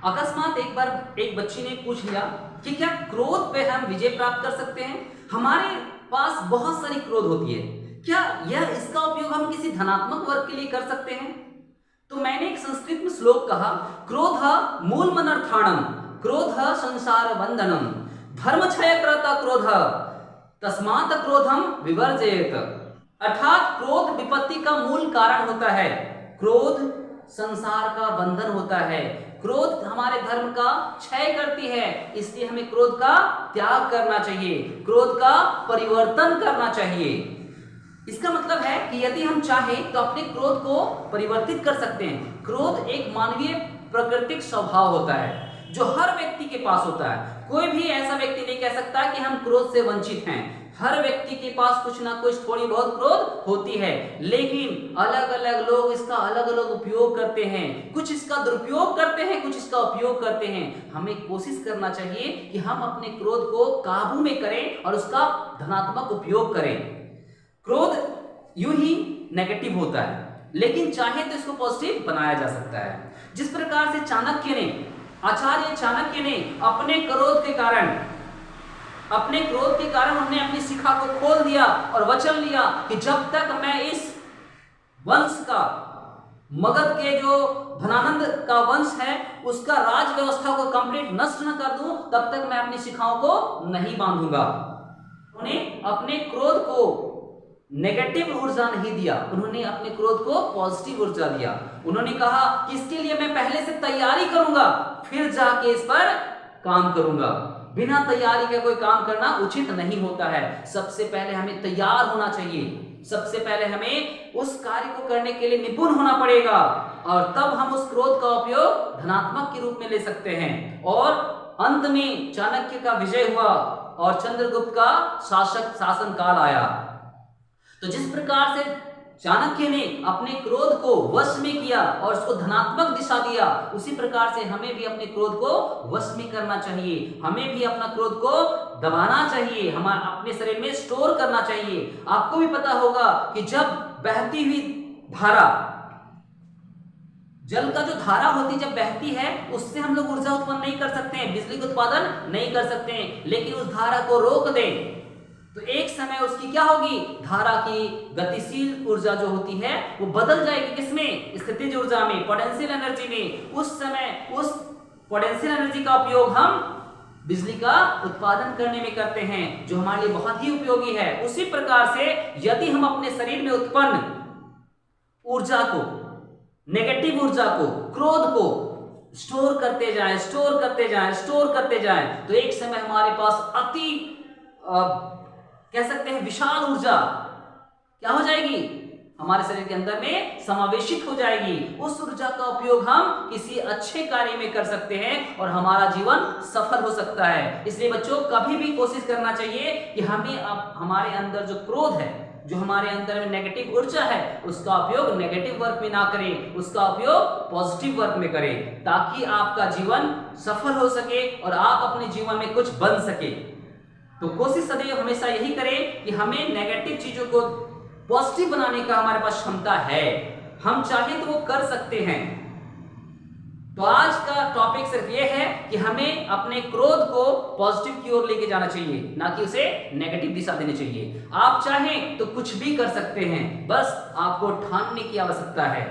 अकस्मात एक बार एक बच्ची ने पूछ लिया कि क्या क्रोध पे हम विजय प्राप्त कर सकते हैं। हमारे पास बहुत सारी क्रोध होती है, क्या यह इसका उपयोग हम किसी धनात्मक वर्ग के लिए कर सकते हैं। तो मैंने एक संस्कृत में श्लोक कहा, क्रोध मूलमनर्थाणम क्रोध संसार बंधनम धर्म क्षय करता क्रोध तस्मात् क्रोधम विवर्जयेत। अर्थात क्रोध विपत्ति का मूल कारण होता है, क्रोध संसार का बंधन होता है, क्रोध हमारे धर्म का क्षय करती है, इसलिए हमें क्रोध का त्याग करना चाहिए, क्रोध का परिवर्तन करना चाहिए। इसका मतलब है कि यदि हम चाहें तो अपने क्रोध को परिवर्तित कर सकते हैं। क्रोध एक मानवीय प्राकृतिक स्वभाव होता है जो हर व्यक्ति के पास होता है। कोई भी ऐसा व्यक्ति नहीं कह सकता कि हम क्रोध से वंचित हैं। हर व्यक्ति के पास कुछ ना कुछ थोड़ी बहुत क्रोध होती है, लेकिन अलग अलग लोग इसका अलग अलग उपयोग करते हैं। कुछ इसका दुरुपयोग करते हैं, कुछ इसका उपयोग करते हैं। हमें कोशिश करना चाहिए कि हम अपने क्रोध को काबू में करें और उसका धनात्मक उपयोग करें। क्रोध यूं ही नेगेटिव होता है, लेकिन चाहे तो इसको पॉजिटिव बनाया जा सकता है। जिस प्रकार से आचार्य चाणक्य ने अपने क्रोध के कारण हमने अपनी शिखा को खोल दिया और वचन लिया कि जब तक मैं इस वंश का, मगध के जो धनानंद का वंश है उसका राज व्यवस्था को कंप्लीट नष्ट न कर दूं, तब तक मैं अपनी शिखाओं को नहीं बांधूंगा। उन्होंने अपने क्रोध को नेगेटिव ऊर्जा नहीं दिया, उन्होंने अपने क्रोध को पॉजिटिव ऊर्जा दिया। उन्होंने कहा कि इसके लिए मैं पहले से तैयारी करूंगा, फिर जाके इस पर काम करूंगा। बिना तैयारी के कोई काम करना उचित नहीं होता है। सबसे पहले हमें तैयार होना चाहिए, सबसे पहले हमें उस कार्य को करने के लिए निपुण होना पड़ेगा, और तब हम उस क्रोध का उपयोग धनात्मक के रूप में ले सकते हैं। और अंत में चाणक्य का विजय हुआ और चंद्रगुप्त का शासन काल आया। तो जिस प्रकार से चाणक्य ने अपने क्रोध को वश में किया और उसको धनात्मक दिशा दिया, उसी प्रकार से हमें भी अपने क्रोध को वश में करना चाहिए। हमें भी अपना क्रोध को दबाना चाहिए, हमारे अपने शरीर में स्टोर करना चाहिए। आपको भी पता होगा कि जब बहती हुई धारा, जल का जो धारा होती जब बहती है, उससे हम लोग ऊर्जा उत्पन्न नहीं कर सकते हैं, बिजली का उत्पादन नहीं कर सकते हैं। लेकिन उस धारा को रोक दें तो एक समय उसकी क्या होगी, धारा की गतिशील ऊर्जा जो होती है वो बदल जाएगी, किसमें, स्थितिज ऊर्जा में, पोटेंशियल एनर्जी में। उस समय उस पोटेंशियल एनर्जी का उपयोग हम बिजली का उत्पादन करने में करते हैं, जो हमारे लिए बहुत ही उपयोगी है। उसी प्रकार से यदि हम अपने शरीर में उत्पन्न ऊर्जा को, नेगेटिव ऊर्जा को, क्रोध को स्टोर करते जाएं, तो एक समय हमारे पास अति कह सकते हैं विशाल ऊर्जा क्या हो जाएगी, हमारे शरीर के अंदर में समावेशित हो जाएगी। उस ऊर्जा का उपयोग हम किसी अच्छे कार्य में कर सकते हैं और हमारा जीवन सफल हो सकता है। इसलिए बच्चों, कभी भी कोशिश करना चाहिए कि हमें हमारे अंदर जो क्रोध है, जो हमारे अंदर में नेगेटिव ऊर्जा है, उसका उपयोग नेगेटिव वर्क में ना करें, उसका उपयोग पॉजिटिव वर्क में करें, ताकि आपका जीवन सफल हो सके और आप अपने जीवन में कुछ बन सके। तो कोशिश सदैव हमेशा यही करें कि हमें नेगेटिव चीजों को पॉजिटिव बनाने का हमारे पास क्षमता है, हम चाहें तो वो कर सकते हैं। तो आज का टॉपिक सिर्फ ये है कि हमें अपने क्रोध को पॉजिटिव की ओर लेके जाना चाहिए, ना कि उसे नेगेटिव दिशा देनी चाहिए। आप चाहें तो कुछ भी कर सकते हैं, बस आपको ठानने की आवश्यकता है।